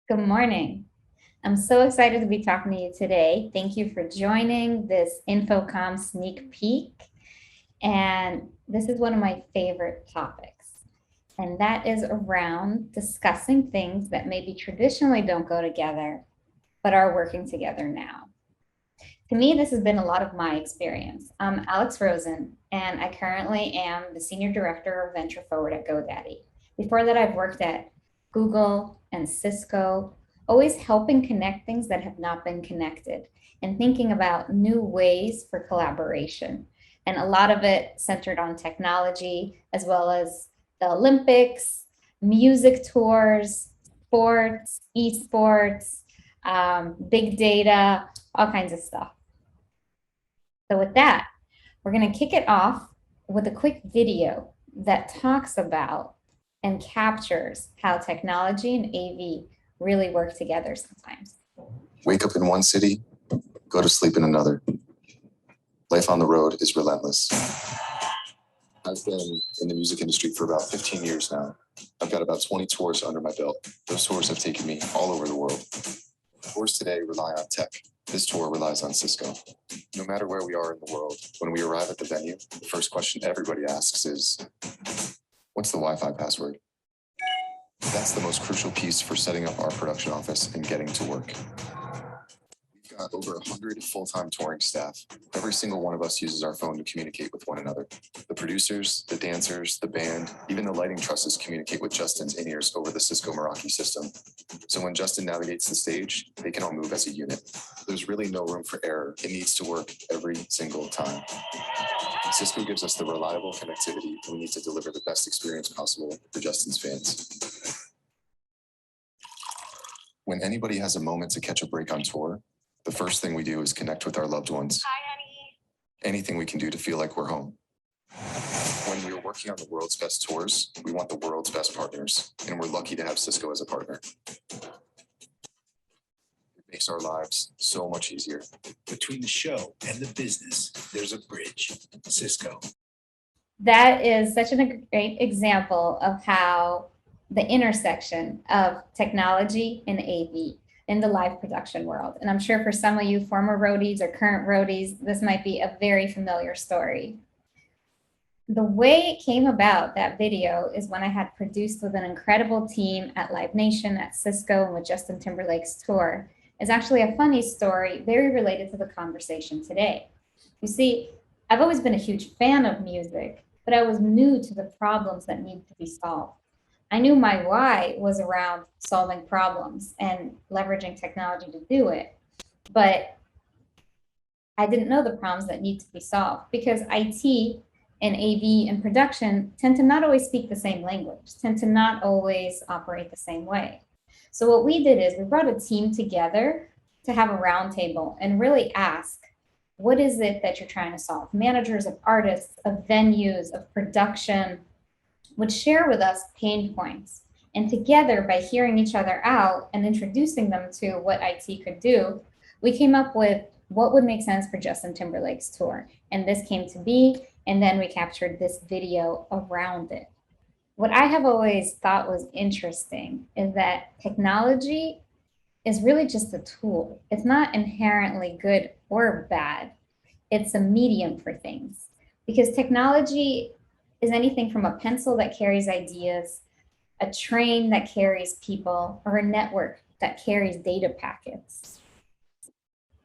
Good morning. I'm so excited to be talking to you today. Thank you for joining this InfoComm Sneak Peek. And this is one of my favorite topics, and that is around discussing things that maybe traditionally don't go together, but are working together now. To me, this has been a lot of my experience. I'm Alex Rosen, and I currently am the Senior Director of Venture Forward at GoDaddy. Before that, I've worked at Google and Cisco, always helping connect things that have not been connected and thinking about new ways for collaboration. And a lot of it centered on technology, as well as the Olympics, music tours, sports, esports, big data, all kinds of stuff. So with that, we're going to kick it off with a quick video that talks about and captures how technology and AV really work together sometimes. Wake up in one city, go to sleep in another. Life on the road is relentless. I've been in the music industry for about 15 years now. I've got about 20 tours under my belt. Those tours have taken me all over the world. Tours today rely on tech. This tour relies on Cisco. No matter where we are in the world, when we arrive at the venue, the first question everybody asks is, what's the Wi-Fi password? That's the most crucial piece for setting up our production office and getting to work. We've got over 100 full-time touring staff. Every single one of us uses our phone to communicate with one another. The producers, the dancers, the band, even the lighting trusses communicate with Justin's in-ears over the Cisco Meraki system. So when Justin navigates the stage, they can all move as a unit. There's really no room for error. It needs to work every single time. Cisco gives us the reliable connectivity we need to deliver the best experience possible for Justin's fans. When anybody has a moment to catch a break on tour, the first thing we do is connect with our loved ones. Hi, honey. Anything we can do to feel like we're home. When we're working on the world's best tours, we want the world's best partners, and we're lucky to have Cisco as a partner. It makes our lives so much easier. Between the show and the business, there's a bridge. Cisco. That is such a great example of how the intersection of technology and AV in the live production world. And I'm sure for some of you former roadies or current roadies, this might be a very familiar story. The way it came about, that video, is when I had produced with an incredible team at Live Nation, at Cisco, and with Justin Timberlake's tour. It's actually a funny story, very related to the conversation today. You see, I've always been a huge fan of music, but I was new to the problems that need to be solved. I knew my why was around solving problems and leveraging technology to do it, but I didn't know the problems that need to be solved because IT and AV and production tend to not always speak the same language, tend to not always operate the same way. So what we did is we brought a team together to have a roundtable and really ask, what is it that you're trying to solve? Managers of artists, of venues, of production would share with us pain points. And together, by hearing each other out and introducing them to what IT could do, we came up with what would make sense for Justin Timberlake's tour. And this came to be, and then we captured this video around it. What I have always thought was interesting is that technology is really just a tool. It's not inherently good or bad. It's a medium for things, because technology is anything from a pencil that carries ideas, a train that carries people, or a network that carries data packets.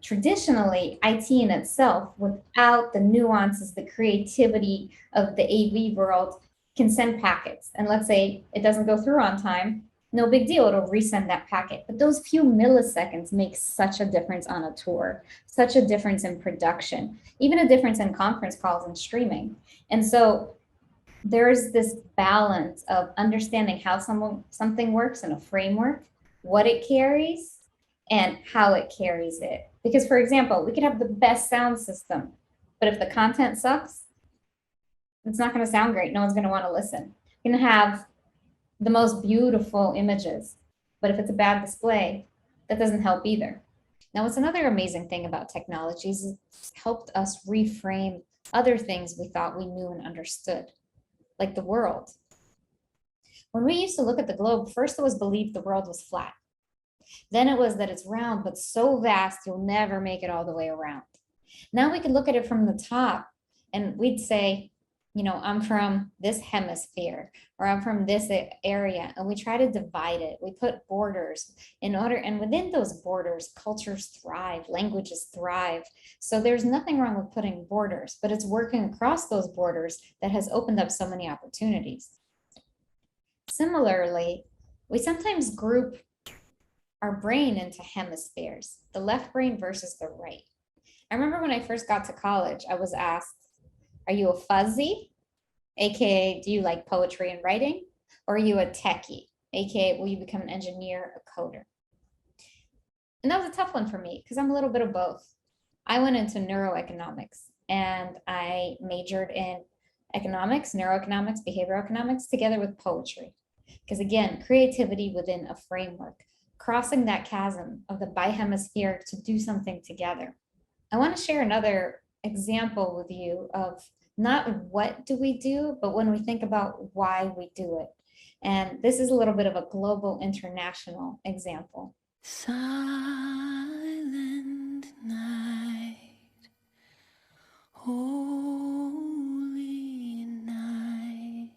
Traditionally, IT in itself, without the nuances, the creativity of the AV world, can send packets. And let's say it doesn't go through on time, no big deal, it'll resend that packet. But those few milliseconds make such a difference on a tour, such a difference in production, even a difference in conference calls and streaming. And so there's this balance of understanding how something works in a framework, what it carries, and how it carries it. Because, for example, we could have the best sound system, but if the content sucks, it's not going to sound great. No one's going to want to listen. You can have the most beautiful images, but if it's a bad display, that doesn't help either. Now, what's another amazing thing about technologies is it's helped us reframe other things we thought we knew and understood, like the world. When we used to look at the globe, first it was believed the world was flat. Then it was that it's round, but so vast, you'll never make it all the way around. Now we could look at it from the top and we'd say, I'm from this hemisphere or I'm from this area. And we try to divide it. We put borders in order, and within those borders, cultures thrive, languages thrive. So there's nothing wrong with putting borders, but it's working across those borders that has opened up so many opportunities. Similarly, we sometimes group our brain into hemispheres, the left brain versus the right. I remember when I first got to college, I was asked, are you a fuzzy? AKA, do you like poetry and writing? Or are you a techie? AKA, will you become an engineer, a coder? And that was a tough one for me because I'm a little bit of both. I went into neuroeconomics and I majored in economics, neuroeconomics, behavioral economics together with poetry. Because again, creativity within a framework, crossing that chasm of the bihemisphere to do something together. I want to share another example with you of not what do we do, but when we think about why we do it. And this is a little bit of a global international example. Silent night, holy night,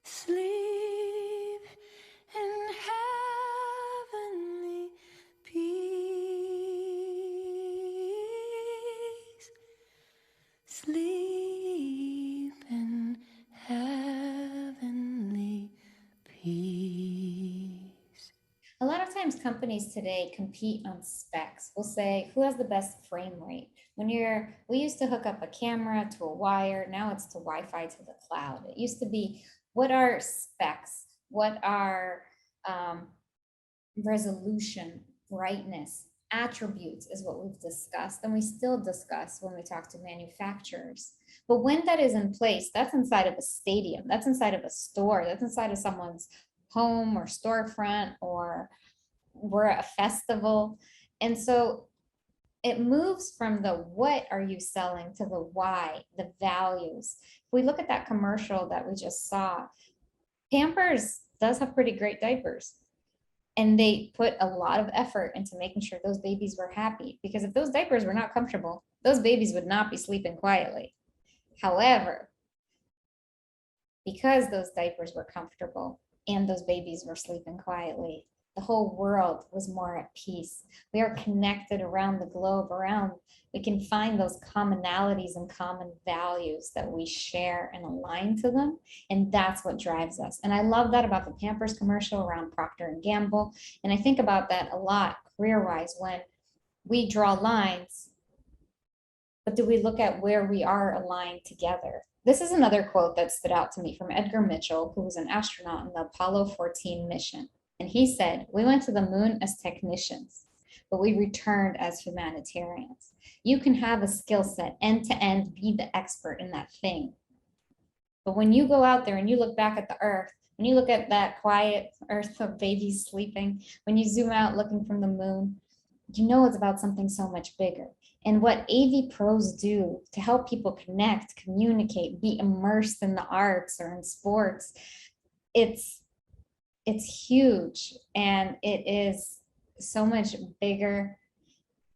sleep in heavenly peace, sleep in heavenly peace. A lot of times companies today compete on specs. We'll say, who has the best frame rate? We used to hook up a camera to a wire, now it's to Wi-Fi to the cloud. It used to be, what are specs? What are resolution, brightness, attributes is what we've discussed, and we still discuss when we talk to manufacturers. But when that is in place, that's inside of a stadium, that's inside of a store, that's inside of someone's home or storefront, or we're at a festival. And so it moves from the what are you selling to the why, the values. If we look at that commercial that we just saw, Pampers does have pretty great diapers. And they put a lot of effort into making sure those babies were happy, because if those diapers were not comfortable, those babies would not be sleeping quietly. However, because those diapers were comfortable and those babies were sleeping quietly, the whole world was more at peace. We are connected around the globe, we can find those commonalities and common values that we share and align to them. And that's what drives us. And I love that about the Pampers commercial around Procter & Gamble. And I think about that a lot career-wise when we draw lines, but do we look at where we are aligned together? This is another quote that stood out to me from Edgar Mitchell, who was an astronaut in the Apollo 14 mission. And he said, we went to the moon as technicians, but we returned as humanitarians. You can have a skill set end to end, be the expert in that thing. But when you go out there and you look back at the earth, when you look at that quiet earth of babies sleeping, when you zoom out looking from the moon, you know it's about something so much bigger. And what AV pros do to help people connect, communicate, be immersed in the arts or in sports, it's huge, and it is so much bigger,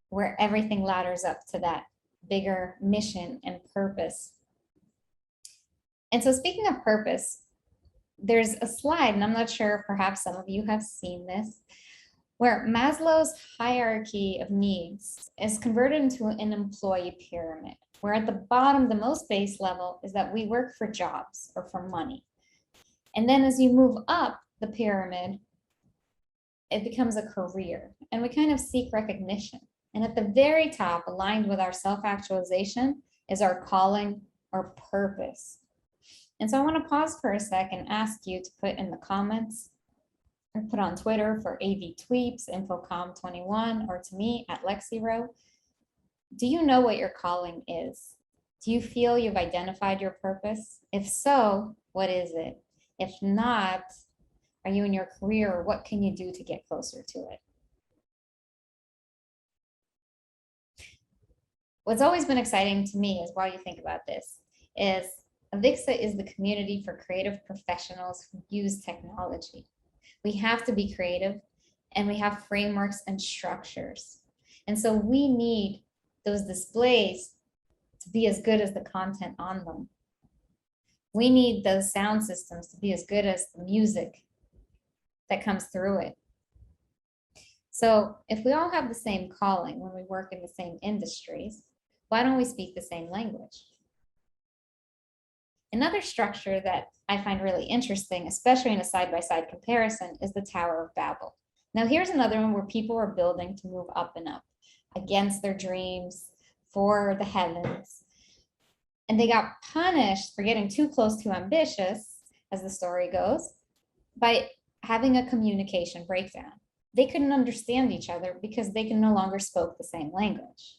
where everything ladders up to that bigger mission and purpose. And so speaking of purpose, there's a slide, and I'm not sure, perhaps some of you have seen this, where Maslow's hierarchy of needs is converted into an employee pyramid, where at the bottom, the most base level is that we work for jobs or for money. And then as you move up the pyramid, it becomes a career, and we kind of seek recognition. And at the very top, aligned with our self-actualization, is our calling or purpose. And so I want to pause for a second and ask you to put in the comments or put on Twitter for AV Tweeps, InfoComm21, or to me at LexiRo. Do you know what your calling is? Do you feel you've identified your purpose? If so, what is it? If not, are you in your career, or what can you do to get closer to it? What's always been exciting to me is, while you think about this, is Avixa is the community for creative professionals who use technology. We have to be creative, and we have frameworks and structures. And so we need those displays to be as good as the content on them. We need those sound systems to be as good as the music that comes through it. So if we all have the same calling when we work in the same industries, why don't we speak the same language? Another structure that I find really interesting, especially in a side-by-side comparison, is the Tower of Babel. Now here's another one where people are building to move up and up against their dreams for the heavens. And they got punished for getting too close to ambitious, as the story goes, by having a communication breakdown. They couldn't understand each other because they can no longer spoke the same language.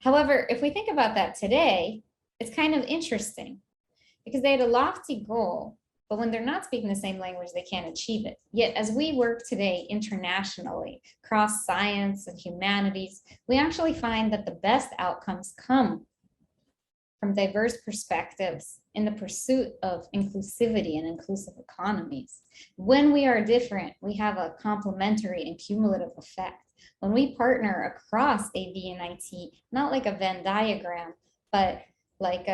However, if we think about that today, it's kind of interesting because they had a lofty goal, but when they're not speaking the same language, they can't achieve it. Yet as we work today internationally, across science and humanities, we actually find that the best outcomes come from diverse perspectives in the pursuit of inclusivity and inclusive economies. When we are different, we have a complementary and cumulative effect. When we partner across AV and IT, not like a Venn diagram, but like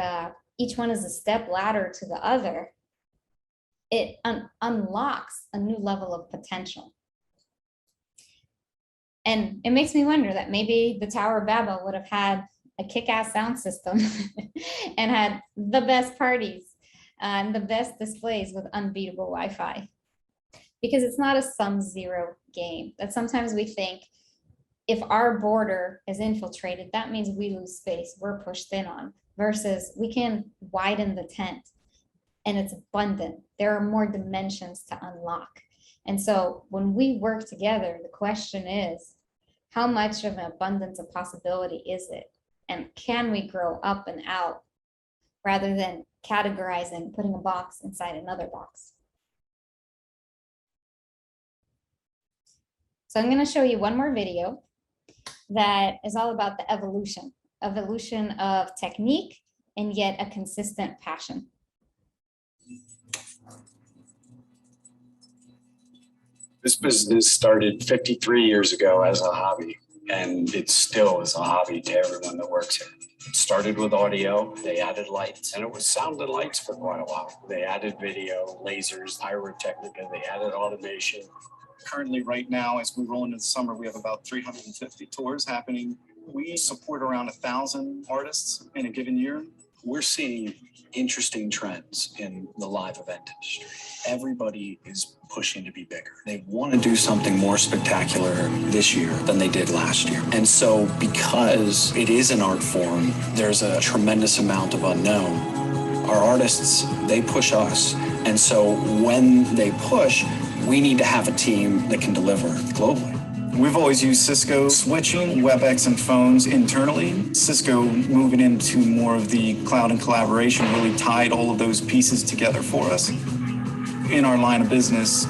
each one is a step ladder to the other, it unlocks a new level of potential. And it makes me wonder that maybe the Tower of Babel would have had a kick-ass sound system and had the best parties and the best displays with unbeatable Wi-Fi. Because it's not a sum-zero game. That sometimes we think if our border is infiltrated, that means we lose space, we're pushed in on, versus we can widen the tent and it's abundant. There are more dimensions to unlock. And so when we work together, the question is, how much of an abundance of possibility is it? And can we grow up and out rather than categorizing, putting a box inside another box? So I'm going to show you one more video that is all about the evolution of technique and yet a consistent passion. This business started 53 years ago as a hobby, and it still is a hobby to everyone that works here. It started with audio, they added lights, and it was sound and lights for quite a while. They added video, lasers, pyrotechnica, they added automation. Currently, right now, as we roll into the summer, we have about 350 tours happening. We support around 1,000 artists in a given year. We're seeing interesting trends in the live event industry. Everybody is pushing to be bigger. They want to do something more spectacular this year than they did last year. And so because it is an art form, there's a tremendous amount of unknown. Our artists, they push us. And so when they push, we need to have a team that can deliver globally. We've always used Cisco switching, WebEx and phones internally. Cisco moving into more of the cloud and collaboration really tied all of those pieces together for us. In our line of business,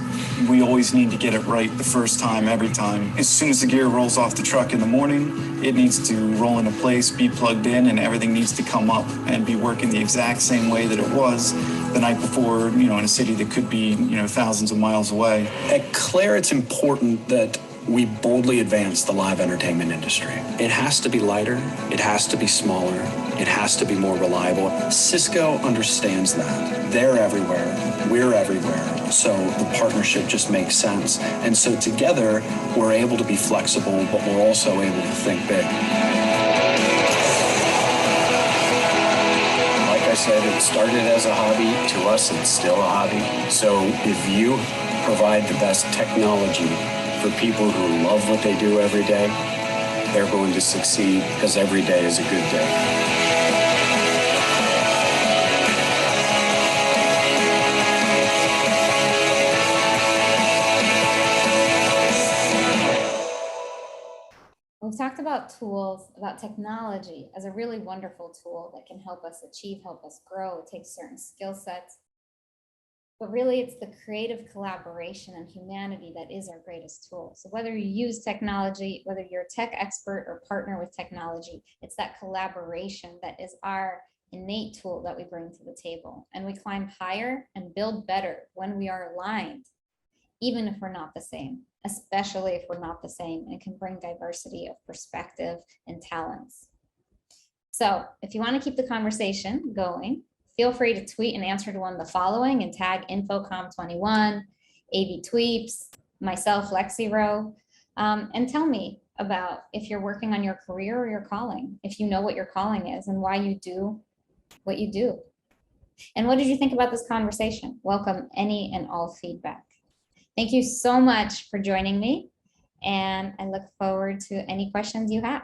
we always need to get it right the first time, every time. As soon as the gear rolls off the truck in the morning, it needs to roll into place, be plugged in, and everything needs to come up and be working the exact same way that it was the night before, in a city that could be, thousands of miles away. At Claire, it's important that we boldly advance the live entertainment industry. It has to be lighter, it has to be smaller, it has to be more reliable. Cisco understands that. They're everywhere, we're everywhere, so the partnership just makes sense. And so together, we're able to be flexible, but we're also able to think big. Like I said, it started as a hobby. To us, it's still a hobby. So if you provide the best technology for people who love what they do every day, they're going to succeed because every day is a good day. We've talked about tools, about technology as a really wonderful tool that can help us achieve, help us grow. It takes certain skill sets. But really, it's the creative collaboration and humanity that is our greatest tool. So whether you use technology, whether you're a tech expert or partner with technology, it's that collaboration that is our innate tool that we bring to the table. And we climb higher and build better when we are aligned even if we're not the same, especially if we're not the same, and it can bring diversity of perspective and talents. So if you want to keep the conversation going, feel free to tweet an answer to one of the following and tag InfoComm21, AV Tweeps, myself, Lexi Rowe, and tell me about if you're working on your career or your calling, if you know what your calling is and why you do what you do. And what did you think about this conversation? Welcome any and all feedback. Thank you so much for joining me, and I look forward to any questions you have.